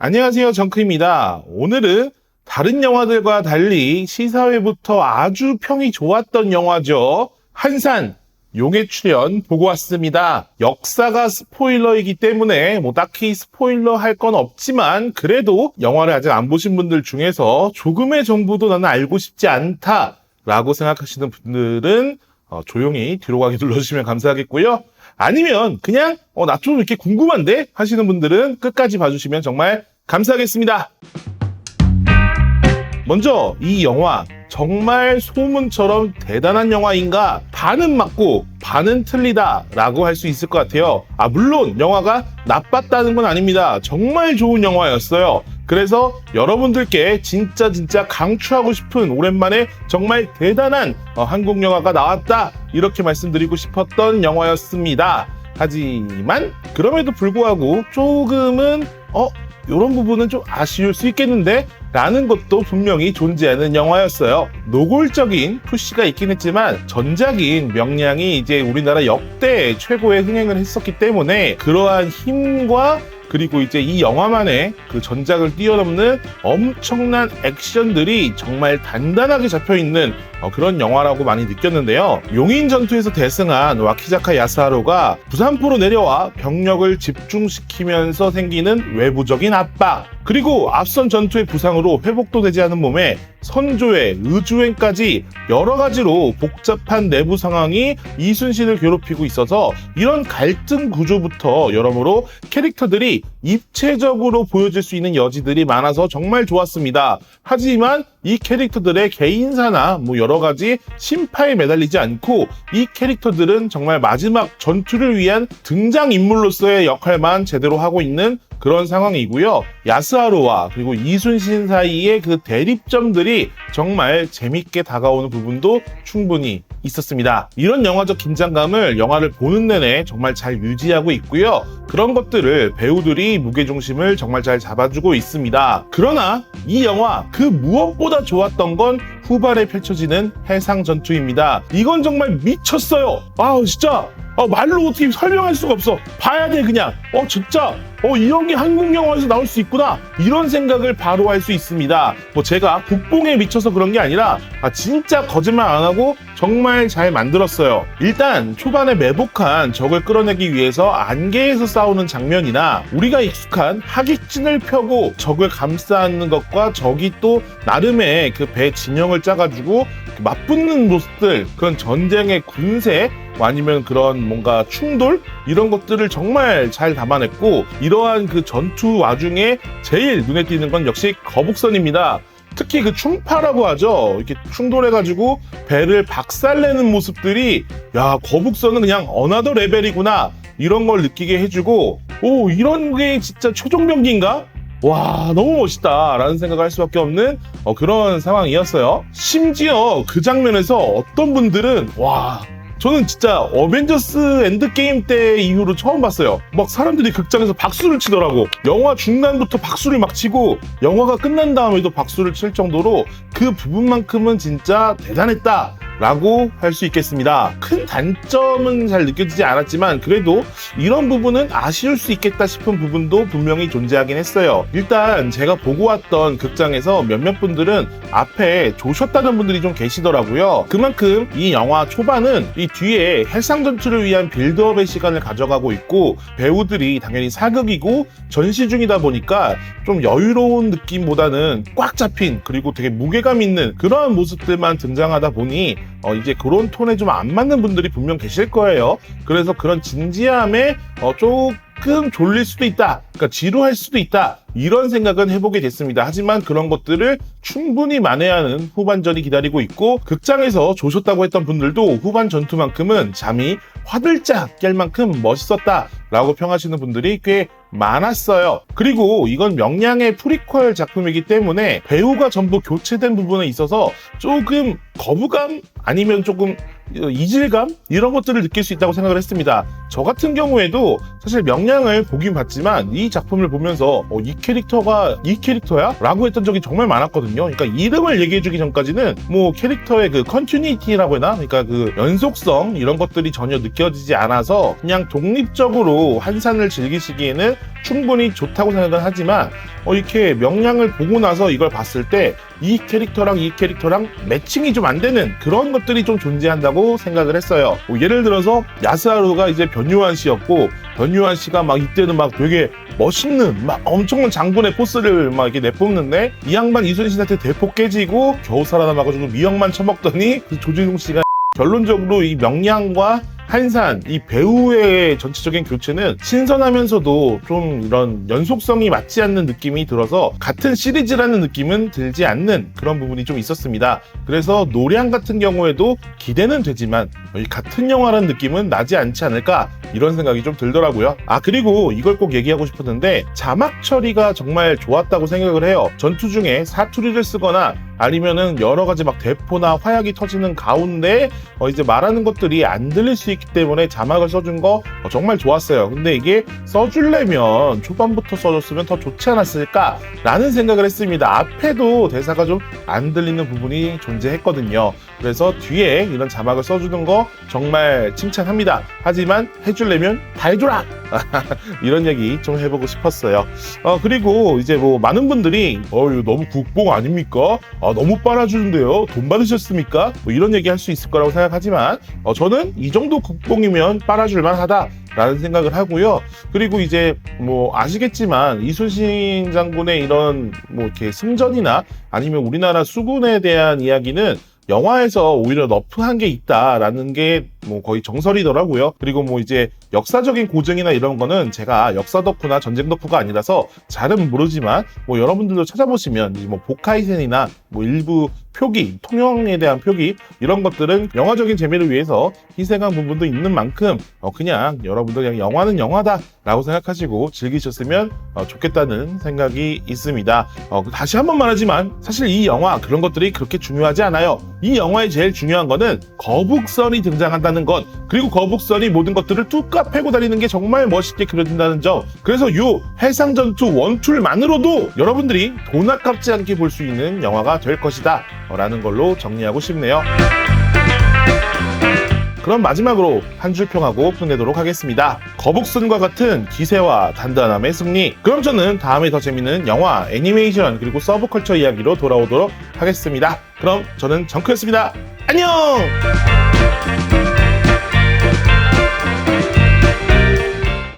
안녕하세요, 정크입니다. 오늘은 다른 영화들과 달리 시사회부터 아주 평이 좋았던 영화죠. 한산, 용의 출연 보고 왔습니다. 역사가 스포일러이기 때문에 딱히 스포일러 할 건 없지만 그래도 영화를 아직 안 보신 분들 중에서 조금의 정보도 나는 알고 싶지 않다라고 생각하시는 분들은 조용히 뒤로 가기 눌러주시면 감사하겠고요. 아니면 그냥 나 좀 이렇게 궁금한데 하시는 분들은 끝까지 봐주시면 정말 감사하겠습니다. 먼저 이 영화 정말 소문처럼 대단한 영화인가? 반은 맞고 반은 틀리다 라고 할 수 있을 것 같아요. 물론 영화가 나빴다는 건 아닙니다. 정말 좋은 영화였어요. 그래서 여러분들께 진짜 강추하고 싶은 오랜만에 정말 대단한 한국 영화가 나왔다 이렇게 말씀드리고 싶었던 영화였습니다. 하지만 그럼에도 불구하고 조금은 이런 부분은 좀 아쉬울 수 있겠는데? 라는 것도 분명히 존재하는 영화였어요. 노골적인 푸시가 있긴 했지만 전작인 명량이 이제 우리나라 역대 최고의 흥행을 했었기 때문에 그러한 힘과 그리고 이제 이 영화만의 그 전작을 뛰어넘는 엄청난 액션들이 정말 단단하게 잡혀있는 그런 영화라고 많이 느꼈는데요. 용인 전투에서 대승한 와키자카 야스하루가 부산포로 내려와 병력을 집중시키면서 생기는 외부적인 압박, 그리고 앞선 전투의 부상으로 회복도 되지 않은 몸에 선조회, 의주행까지 여러 가지로 복잡한 내부 상황이 이순신을 괴롭히고 있어서 이런 갈등 구조부터 여러모로 캐릭터들이 입체적으로 보여질 수 있는 여지들이 많아서 정말 좋았습니다. 하지만 이 캐릭터들의 개인사나 여러 가지 심파에 매달리지 않고 이 캐릭터들은 정말 마지막 전투를 위한 등장인물로서의 역할만 제대로 하고 있는 그런 상황이고요. 야스하루와 그리고 이순신 사이의 그 대립점들이 정말 재밌게 다가오는 부분도 충분히 있었습니다. 이런 영화적 긴장감을 영화를 보는 내내 정말 잘 유지하고 있고요. 그런 것들을 배우들이 무게중심을 정말 잘 잡아주고 있습니다. 그러나 이 영화 그 무엇보다 좋았던 건 후반에 펼쳐지는 해상 전투입니다. 이건 정말 미쳤어요. 진짜 말로 어떻게 설명할 수가 없어. 봐야 돼 그냥. 진짜 이런 게 한국 영화에서 나올 수 있구나 이런 생각을 바로 할 수 있습니다. 제가 국뽕에 미쳐서 그런 게 아니라 진짜 거짓말 안 하고 정말 잘 만들었어요. 일단 초반에 매복한 적을 끌어내기 위해서 안개에서 싸우는 장면이나 우리가 익숙한 하객진을 펴고 적을 감싸는 것과 적이 또 나름의 그 배 진영을 짜가지고 맞붙는 모습들, 그런 전쟁의 군세 아니면 그런 뭔가 충돌 이런 것들을 정말 잘 담아냈고, 이러한 그 전투 와중에 제일 눈에 띄는 건 역시 거북선입니다. 특히 그 충파라고 하죠. 이렇게 충돌해가지고 배를 박살내는 모습들이 거북선은 그냥 어나더 레벨이구나 이런 걸 느끼게 해주고, 이런 게 진짜 최종병기인가? 와, 너무 멋있다 라는 생각을 할 수밖에 없는 그런 상황이었어요. 심지어 그 장면에서 어떤 분들은 저는 진짜 어벤져스 엔드게임 때 이후로 처음 봤어요. 사람들이 극장에서 박수를 치더라고. 영화 중간부터 박수를 막 치고 영화가 끝난 다음에도 박수를 칠 정도로 그 부분만큼은 진짜 대단했다 라고 할 수 있겠습니다. 큰 단점은 잘 느껴지지 않았지만 그래도 이런 부분은 아쉬울 수 있겠다 싶은 부분도 분명히 존재하긴 했어요. 일단 제가 보고 왔던 극장에서 몇몇 분들은 앞에 조셨다는 분들이 좀 계시더라고요. 그만큼 이 영화 초반은 이 뒤에 해상 전투를 위한 빌드업의 시간을 가져가고 있고, 배우들이 당연히 사극이고 전시 중이다 보니까 좀 여유로운 느낌보다는 꽉 잡힌, 그리고 되게 무게감 있는 그러한 모습들만 등장하다 보니 이제 그런 톤에 좀 안 맞는 분들이 분명 계실 거예요. 그래서 그런 진지함에 조금 졸릴 수도 있다, 그러니까 지루할 수도 있다 이런 생각은 해보게 됐습니다. 하지만 그런 것들을 충분히 만회하는 후반전이 기다리고 있고, 극장에서 조셨다고 했던 분들도 후반 전투만큼은 잠이 화들짝 깰 만큼 멋있었다 라고 평하시는 분들이 꽤 많았어요. 그리고 이건 명량의 프리퀄 작품이기 때문에 배우가 전부 교체된 부분에 있어서 조금 거부감 아니면 조금 이질감 이런 것들을 느낄 수 있다고 생각을 했습니다. 저 같은 경우에도 사실 명량을 보긴 봤지만 이 작품을 보면서 이 캐릭터가 이 캐릭터야? 라고 했던 적이 정말 많았거든요. 그러니까 이름을 얘기해주기 전까지는 캐릭터의 그 컨티뉴이티라고 해나? 그러니까 그 연속성 이런 것들이 전혀 느껴지지 않아서 그냥 독립적으로 한산을 즐기시기에는 충분히 좋다고 생각은 하지만 이렇게 명량을 보고 나서 이걸 봤을 때 이 캐릭터랑 이 캐릭터랑 매칭이 좀 안 되는 그런 것들이 좀 존재한다고 생각을 했어요. 예를 들어서 야스하루가 이제 변요한 씨였고, 변요한 씨가 막 이때는 막 되게 멋있는 막 엄청난 장군의 포스를 막 이렇게 내뿜는데 이 양반 이순신한테 대폭 깨지고 겨우 살아남아가지고 미역만 처먹더니 그 조진웅 씨가 결론적으로 이 명량과 한산, 이 배우의 전체적인 교체는 신선하면서도 좀 이런 연속성이 맞지 않는 느낌이 들어서 같은 시리즈라는 느낌은 들지 않는 그런 부분이 좀 있었습니다. 그래서 노량 같은 경우에도 기대는 되지만 같은 영화라는 느낌은 나지 않지 않을까 이런 생각이 좀 들더라고요. 그리고 이걸 꼭 얘기하고 싶었는데 자막 처리가 정말 좋았다고 생각을 해요. 전투 중에 사투리를 쓰거나 아니면은 여러 가지 막 대포나 화약이 터지는 가운데 이제 말하는 것들이 안 들릴 수 있기 때문에 자막을 써준 거 정말 좋았어요. 근데 이게 써주려면 초반부터 써줬으면 더 좋지 않았을까 라는 생각을 했습니다. 앞에도 대사가 좀 안 들리는 부분이 존재했거든요. 그래서 뒤에 이런 자막을 써주는 거 정말 칭찬합니다. 하지만 해주려면 다 해줘라! 이런 얘기 좀 해보고 싶었어요. 그리고 이제 뭐 많은 분들이 이거 너무 국뽕 아닙니까? 너무 빨아주는데요? 돈 받으셨습니까? 뭐 이런 얘기 할 수 있을 거라고 생각하지만 저는 이 정도 국뽕이면 빨아줄만 하다 라는 생각을 하고요. 그리고 이제 뭐 아시겠지만 이순신 장군의 이런 뭐 이렇게 승전이나 아니면 우리나라 수군에 대한 이야기는 영화에서 오히려 너프한 게 있다라는 게 뭐 거의 정설이더라고요. 그리고 뭐 이제 역사적인 고증이나 이런 거는 제가 역사 덕후나 전쟁 덕후가 아니라서 잘은 모르지만 뭐 여러분들도 찾아보시면 뭐 보카이센이나 뭐 일부 표기, 통영에 대한 표기 이런 것들은 영화적인 재미를 위해서 희생한 부분도 있는 만큼 그냥 여러분들 그냥 영화는 영화다 라고 생각하시고 즐기셨으면 좋겠다는 생각이 있습니다. 다시 한번 말하지만 사실 이 영화 그런 것들이 그렇게 중요하지 않아요. 이 영화의 제일 중요한 거는 거북선이 등장한다는 것, 그리고 거북선이 모든 것들을 뚝까 패고 다니는 게 정말 멋있게 그려진다는 점. 그래서 요 해상전투 원툴만으로도 여러분들이 돈 아깝지 않게 볼 수 있는 영화가 될 것이다 라는 걸로 정리하고 싶네요. 그럼 마지막으로 한 줄 평하고 끝내도록 하겠습니다. 거북선과 같은 기세와 단단함의 승리. 그럼 저는 다음에 더 재밌는 영화, 애니메이션 그리고 서브컬처 이야기로 돌아오도록 하겠습니다. 그럼 저는 정크였습니다. 안녕!